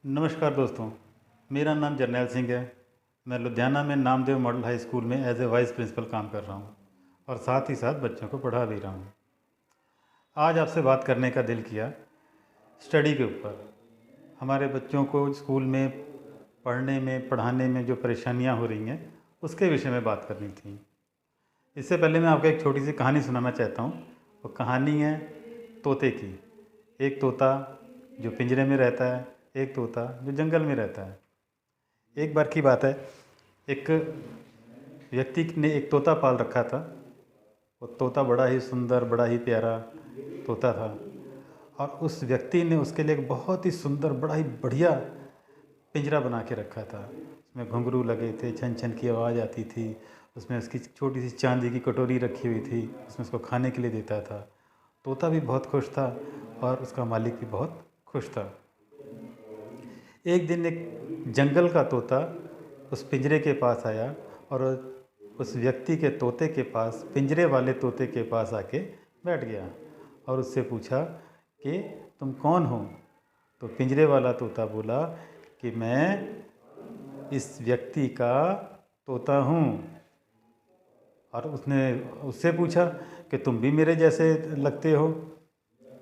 नमस्कार दोस्तों, मेरा नाम जरनैल सिंह है। मैं लुधियाना में नामदेव मॉडल हाई स्कूल में एज ए वाइस प्रिंसिपल काम कर रहा हूँ और साथ ही साथ बच्चों को पढ़ा भी रहा हूँ। आज आपसे बात करने का दिल किया स्टडी के ऊपर। हमारे बच्चों को स्कूल में पढ़ने में पढ़ाने में जो परेशानियाँ हो रही हैं उसके विषय में बात करनी थी। इससे पहले मैं आपको एक छोटी सी कहानी सुनाना चाहता हूँ। वो कहानी है तोते की। एक तोता जो पिंजरे में रहता है, एक तोता जो जंगल में रहता है। एक बार की बात है, एक व्यक्ति ने एक तोता पाल रखा था। वो तोता बड़ा ही सुंदर, बड़ा ही प्यारा तोता था और उस व्यक्ति ने उसके लिए एक बहुत ही सुंदर, बड़ा ही बढ़िया पिंजरा बना के रखा था। उसमें घुंघरू लगे थे, छन छन की आवाज़ आती थी। उसमें उसकी छोटी सी चांदी की कटोरी रखी हुई थी, उसमें उसको खाने के लिए देता था। तोता भी बहुत खुश था और उसका मालिक भी बहुत खुश था। एक दिन एक जंगल का तोता उस पिंजरे के पास आया और उस व्यक्ति के तोते के पास, पिंजरे वाले तोते के पास आके बैठ गया और उससे पूछा कि तुम कौन हो। तो पिंजरे वाला तोता बोला कि मैं इस व्यक्ति का तोता हूँ। और उसने उससे पूछा कि तुम भी मेरे जैसे लगते हो,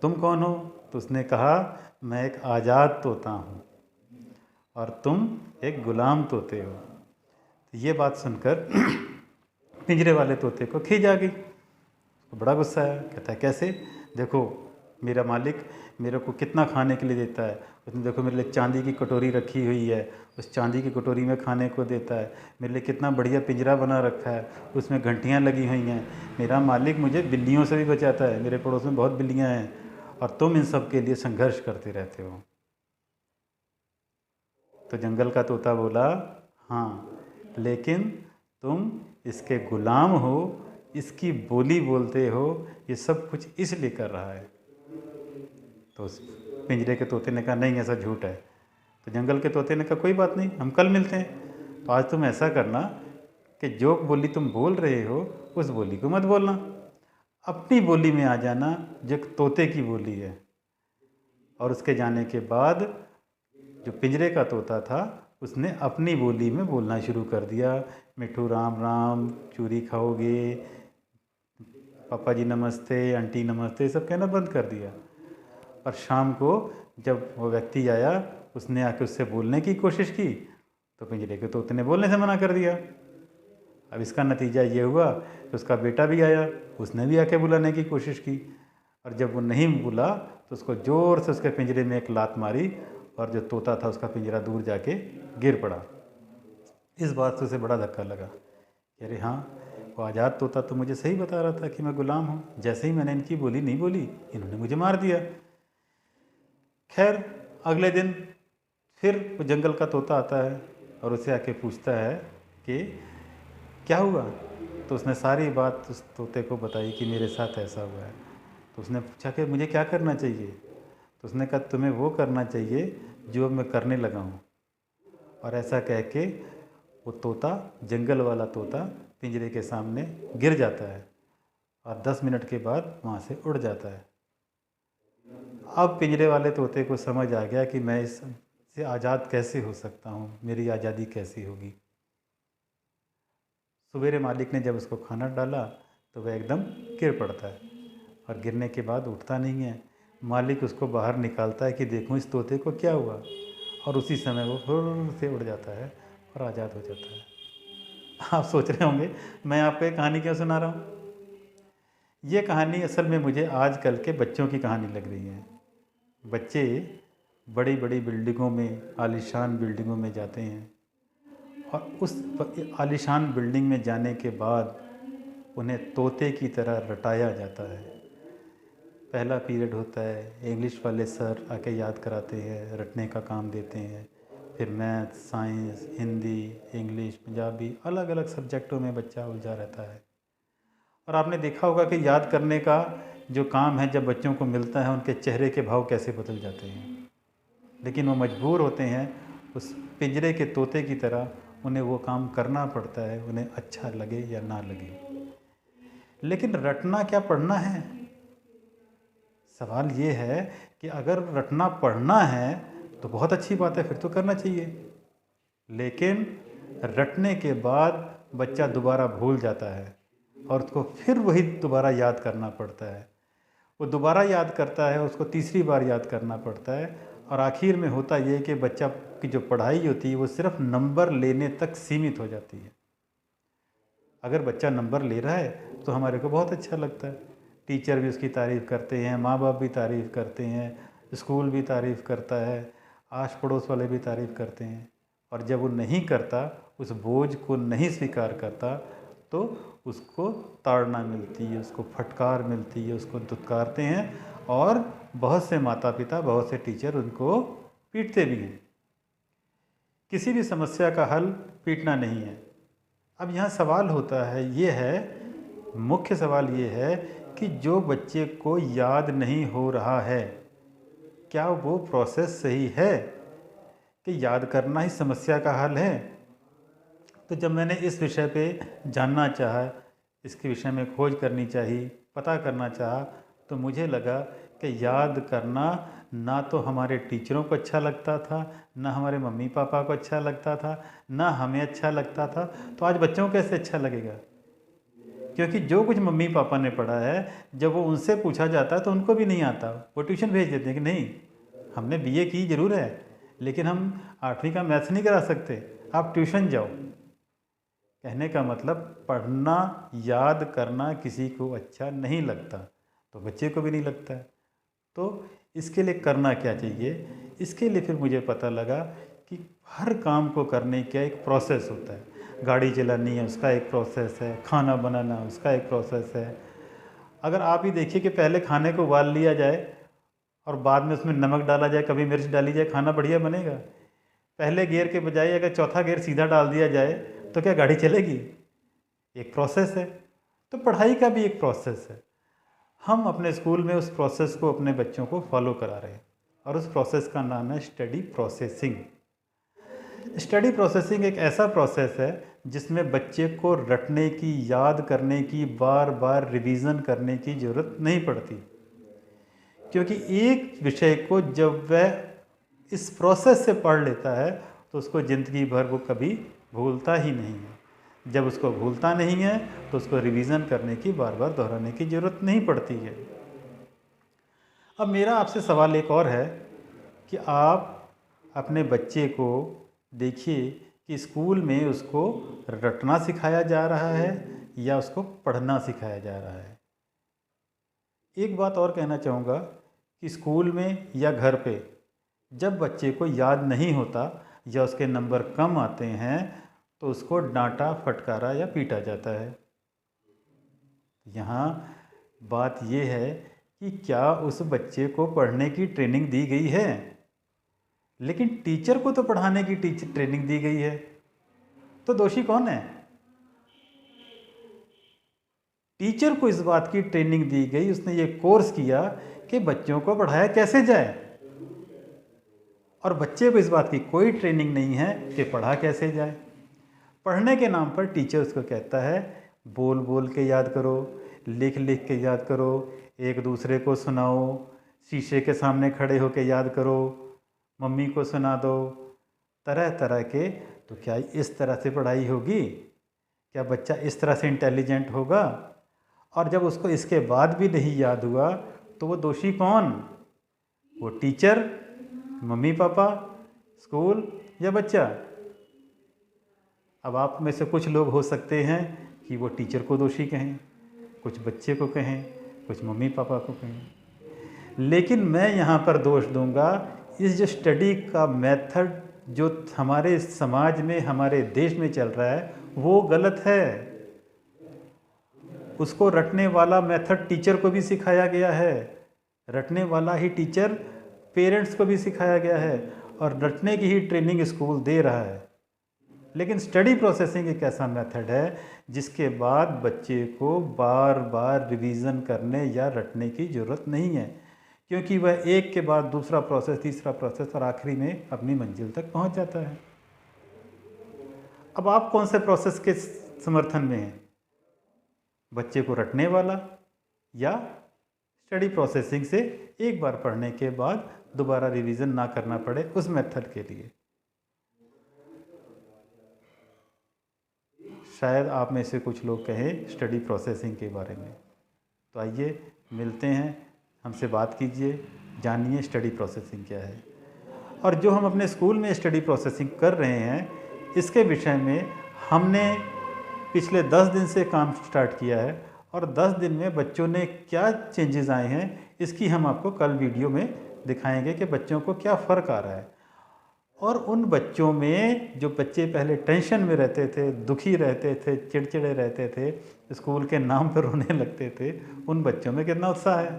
तुम कौन हो। तो उसने कहा मैं एक आज़ाद तोता हूँ और तुम एक गुलाम तोते हो। तो ये बात सुनकर पिंजरे वाले तोते को खींच आ गई। तो बड़ा गुस्सा आया। कहता है कैसे? देखो मेरा मालिक मेरे को कितना खाने के लिए देता है। उसने देखो मेरे लिए चांदी की कटोरी रखी हुई है, उस चांदी की कटोरी में खाने को देता है। मेरे लिए कितना बढ़िया पिंजरा बना रखा है, उसमें घंटियाँ लगी हुई हैं। मेरा मालिक मुझे बिल्लियों से भी बचाता है, मेरे पड़ोस में बहुत बिल्लियाँ हैं और तुम इन सब के लिए संघर्ष करते रहते हो। तो जंगल का तोता बोला हाँ, लेकिन तुम इसके गुलाम हो, इसकी बोली बोलते हो, ये सब कुछ इसलिए कर रहा है। तो उस पिंजरे के तोते ने कहा नहीं, ऐसा झूठ है। तो जंगल के तोते ने कहा कोई बात नहीं, हम कल मिलते हैं। तो आज तुम ऐसा करना कि जो बोली तुम बोल रहे हो उस बोली को मत बोलना, अपनी बोली में आ जाना जो तोते की बोली है। और उसके जाने के बाद जो पिंजरे का तोता था उसने अपनी बोली में बोलना शुरू कर दिया। मिठू राम राम, चूरी खाओगे, पापा जी नमस्ते, आंटी नमस्ते, सब कहना बंद कर दिया। और शाम को जब वो व्यक्ति आया, उसने आके उससे बोलने की कोशिश की तो पिंजरे के तोते ने बोलने से मना कर दिया। अब इसका नतीजा ये हुआ कि उसका बेटा भी आया, उसने भी आके बुलाने की कोशिश की और जब वो नहीं बोला तो उसको ज़ोर से उसके पिंजरे में एक लात मारी और जो तोता था उसका पिंजरा दूर जाके गिर पड़ा। इस बात से उसे बड़ा धक्का लगा कि अरे हाँ, वो आज़ाद तोता तो मुझे सही बता रहा था कि मैं गुलाम हूँ। जैसे ही मैंने इनकी बोली नहीं बोली, इन्होंने मुझे मार दिया। खैर अगले दिन फिर वो जंगल का तोता आता है और उसे आके पूछता है कि क्या हुआ। तो उसने सारी बात उस तोते को बताई कि मेरे साथ ऐसा हुआ है। तो उसने पूछा कि मुझे क्या करना चाहिए। तो उसने कहा तुम्हें वो करना चाहिए जो अब मैं करने लगा हूँ। और ऐसा कह के वो तोता, जंगल वाला तोता, पिंजरे के सामने गिर जाता है और 10 मिनट के बाद वहाँ से उड़ जाता है। अब पिंजरे वाले तोते को समझ आ गया कि मैं इससे आज़ाद कैसे हो सकता हूँ, मेरी आज़ादी कैसी होगी। सवेरे मालिक ने जब उसको खाना डाला तो वह एकदम गिर पड़ता है और गिरने के बाद उठता नहीं है। मालिक उसको बाहर निकालता है कि देखूं इस तोते को क्या हुआ, और उसी समय वो फुर से उड़ जाता है और आज़ाद हो जाता है। आप सोच रहे होंगे मैं आपको ये कहानी क्यों सुना रहा हूँ। ये कहानी असल में मुझे आजकल के बच्चों की कहानी लग रही है। बच्चे बड़ी बड़ी बिल्डिंगों में, आलीशान बिल्डिंगों में जाते हैं और उस आलीशान बिल्डिंग में जाने के बाद उन्हें तोते की तरह रटाया जाता है। पहला पीरियड होता है, इंग्लिश वाले सर आके याद कराते हैं, रटने का काम देते हैं। फिर math, science, Hindi, English, Punjabi, अलग अलग सब्जेक्टों में बच्चा उलझा रहता है। और आपने देखा होगा कि याद करने का जो काम है जब बच्चों को मिलता है उनके चेहरे के भाव कैसे बदल जाते हैं। लेकिन वो मजबूर होते हैं उस पिंजरे के तोते की तरह, उन्हें वो काम करना पड़ता है, उन्हें अच्छा लगे या ना लगे। लेकिन रटना क्या पढ़ना है? सवाल ये है कि अगर रटना पढ़ना है तो बहुत अच्छी बात है, फिर तो करना चाहिए। लेकिन रटने के बाद बच्चा दोबारा भूल जाता है और उसको फिर वही दोबारा याद करना पड़ता है। वो दोबारा याद करता है, उसको तीसरी बार याद करना पड़ता है, और आखिर में होता ये कि बच्चा की जो पढ़ाई होती है वो सिर्फ नंबर लेने तक सीमित हो जाती है। अगर बच्चा नंबर ले रहा है तो हमारे को बहुत अच्छा लगता है, टीचर भी उसकी तारीफ़ करते हैं, माँ बाप भी तारीफ़ करते हैं, स्कूल भी तारीफ़ करता है, आस पड़ोस वाले भी तारीफ़ करते हैं। और जब वो नहीं करता, उस बोझ को नहीं स्वीकार करता, तो उसको ताड़ना मिलती है, उसको फटकार मिलती है, उसको दुत्कारते हैं, और बहुत से माता पिता, बहुत से टीचर उनको पीटते भी हैं। किसी भी समस्या का हल पीटना नहीं है। अब यहाँ सवाल होता है, ये है, मुख्य सवाल ये है कि जो बच्चे को याद नहीं हो रहा है, क्या वो प्रोसेस सही है कि याद करना ही समस्या का हल है? तो जब मैंने इस विषय पे जानना चाहा, इसके विषय में खोज करनी चाहिए, पता करना चाहा, तो मुझे लगा कि याद करना ना तो हमारे टीचरों को अच्छा लगता था, ना हमारे मम्मी पापा को अच्छा लगता था, ना हमें अच्छा लगता था। तो आज बच्चों को कैसे अच्छा लगेगा? क्योंकि जो कुछ मम्मी पापा ने पढ़ा है, जब वो उनसे पूछा जाता है तो उनको भी नहीं आता। वो ट्यूशन भेज देते हैं कि नहीं, हमने बीए की ज़रूर है, लेकिन हम 8वीं का मैथ्स नहीं करा सकते, आप ट्यूशन जाओ। कहने का मतलब पढ़ना, याद करना किसी को अच्छा नहीं लगता, तो बच्चे को भी नहीं लगता है। तो इसके लिए करना क्या चाहिए? इसके लिए फिर मुझे पता लगा कि हर काम को करने का एक प्रोसेस होता है। गाड़ी चलानी है, उसका एक प्रोसेस है, खाना बनाना उसका एक प्रोसेस है। अगर आप ही देखिए कि पहले खाने को उबाल लिया जाए और बाद में उसमें नमक डाला जाए, कभी मिर्च डाली जाए, खाना बढ़िया बनेगा? पहले गियर के बजाय अगर चौथा गियर सीधा डाल दिया जाए तो क्या गाड़ी चलेगी? एक प्रोसेस है। तो पढ़ाई का भी एक प्रोसेस है। हम अपने स्कूल में उस प्रोसेस को अपने बच्चों को फॉलो करा रहे हैं, और उस प्रोसेस का नाम है स्टडी प्रोसेसिंग। स्टडी प्रोसेसिंग एक ऐसा प्रोसेस है जिसमें बच्चे को रटने की, याद करने की, बार बार रिवीजन करने की ज़रूरत नहीं पड़ती, क्योंकि एक विषय को जब वह इस प्रोसेस से पढ़ लेता है तो उसको ज़िंदगी भर वो कभी भूलता ही नहीं है। जब उसको भूलता नहीं है तो उसको रिवीजन करने की, बार बार दोहराने की ज़रूरत नहीं पड़ती है। अब मेरा आपसे सवाल एक और है कि आप अपने बच्चे को देखिए कि स्कूल में उसको रटना सिखाया जा रहा है या उसको पढ़ना सिखाया जा रहा है। एक बात और कहना चाहूँगा कि स्कूल में या घर पे जब बच्चे को याद नहीं होता या उसके नंबर कम आते हैं तो उसको डांटा, फटकारा या पीटा जाता है। यहाँ बात ये है कि क्या उस बच्चे को पढ़ने की ट्रेनिंग दी गई है? लेकिन टीचर को तो पढ़ाने की ट्रेनिंग दी गई है, तो दोषी कौन है? टीचर को इस बात की ट्रेनिंग दी गई, उसने ये कोर्स किया कि बच्चों को पढ़ाया कैसे जाए, और बच्चे को इस बात की कोई ट्रेनिंग नहीं है कि पढ़ा कैसे जाए। पढ़ने के नाम पर टीचर उसको कहता है बोल बोल के याद करो, लिख लिख के याद करो, एक दूसरे को सुनाओ, शीशे के सामने खड़े होकर याद करो, मम्मी को सुना दो, तरह तरह के। तो क्या इस तरह से पढ़ाई होगी? क्या बच्चा इस तरह से इंटेलिजेंट होगा? और जब उसको इसके बाद भी नहीं याद हुआ तो वो दोषी कौन? वो टीचर, मम्मी पापा, स्कूल या बच्चा? अब आप में से कुछ लोग हो सकते हैं कि वो टीचर को दोषी कहें, कुछ बच्चे को कहें, कुछ मम्मी पापा को कहें। लेकिन मैं यहाँ पर दोष दूंगा इस जो स्टडी का मेथड जो हमारे समाज में, हमारे देश में चल रहा है, वो गलत है। उसको रटने वाला मेथड टीचर को भी सिखाया गया है, रटने वाला ही टीचर पेरेंट्स को भी सिखाया गया है, और रटने की ही ट्रेनिंग स्कूल दे रहा है। लेकिन स्टडी प्रोसेसिंग एक ऐसा मेथड है जिसके बाद बच्चे को बार बार रिवीजन करने या रटने की ज़रूरत नहीं है, क्योंकि वह एक के बाद दूसरा प्रोसेस, तीसरा प्रोसेस, और आखिरी में अपनी मंजिल तक पहुंच जाता है। अब आप कौन से प्रोसेस के समर्थन में हैं? बच्चे को रटने वाला या स्टडी प्रोसेसिंग से एक बार पढ़ने के बाद दोबारा रिवीजन ना करना पड़े उस मेथड के लिए। शायद आप में से कुछ लोग कहें स्टडी प्रोसेसिंग के बारे में, तो आइए मिलते हैं, हमसे बात कीजिए, जानिए स्टडी प्रोसेसिंग क्या है। और जो हम अपने स्कूल में स्टडी प्रोसेसिंग कर रहे हैं इसके विषय में हमने पिछले 10 दिन से काम स्टार्ट किया है और 10 दिन में बच्चों ने क्या चेंजेस आए हैं इसकी हम आपको कल वीडियो में दिखाएंगे कि बच्चों को क्या फ़र्क आ रहा है। और उन बच्चों में जो बच्चे पहले टेंशन में रहते थे, दुखी रहते थे, चिड़चिड़े रहते थे, स्कूल के नाम पर रोने लगते थे, उन बच्चों में कितना उत्साह है।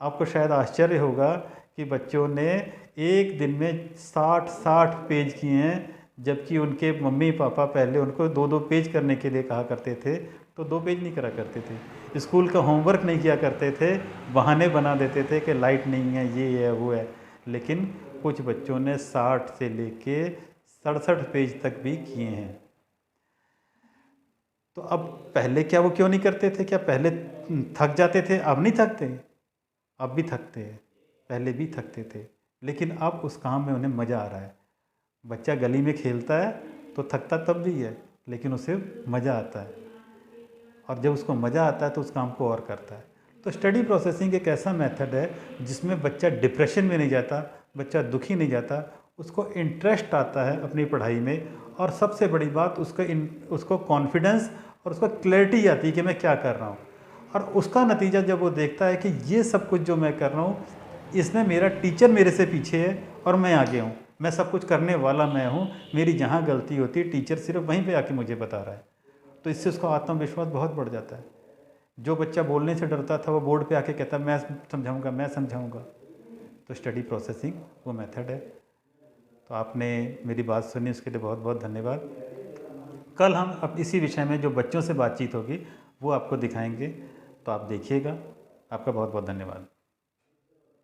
आपको शायद आश्चर्य होगा कि बच्चों ने एक दिन में 60 पेज किए हैं, जबकि उनके मम्मी पापा पहले उनको 2-2 पेज करने के लिए कहा करते थे, तो 2 पेज नहीं करा करते थे। स्कूल का होमवर्क नहीं किया करते थे, बहाने बना देते थे कि लाइट नहीं है, ये है, वो है। लेकिन कुछ बच्चों ने 60 से लेके 67 पेज तक भी किए हैं। तो अब पहले क्या वो क्यों नहीं करते थे? क्या पहले थक जाते थे? अब नहीं थकते? अब भी थकते हैं, पहले भी थकते थे, लेकिन अब उस काम में उन्हें मज़ा आ रहा है। बच्चा गली में खेलता है तो थकता तब भी है, लेकिन उसे मज़ा आता है, और जब उसको मज़ा आता है तो उस काम को और करता है। तो स्टडी प्रोसेसिंग एक ऐसा मेथड है जिसमें बच्चा डिप्रेशन में नहीं जाता, बच्चा दुखी नहीं जाता, उसको इंटरेस्ट आता है अपनी पढ़ाई में, और सबसे बड़ी बात उसको कॉन्फिडेंस और उसको क्लैरिटी आती है कि मैं क्या कर रहा हूँ। और उसका नतीजा जब वो देखता है कि ये सब कुछ जो मैं कर रहा हूँ इसमें मेरा टीचर मेरे से पीछे है और मैं आगे हूँ, मैं सब कुछ करने वाला मैं हूँ, मेरी जहाँ गलती होती है टीचर सिर्फ वहीं पे आके मुझे बता रहा है, तो इससे उसका आत्मविश्वास बहुत बढ़ जाता है। जो बच्चा बोलने से डरता था वो बोर्ड पे आके कहता मैं समझाऊंगा, मैं समझाऊंगा। तो स्टडी प्रोसेसिंग वो मेथड है। तो आपने मेरी बात सुनी उसके लिए बहुत बहुत धन्यवाद। कल हम अब इसी विषय में जो बच्चों से बातचीत होगी वो आपको दिखाएंगे, तो आप देखिएगा। आपका बहुत बहुत धन्यवाद।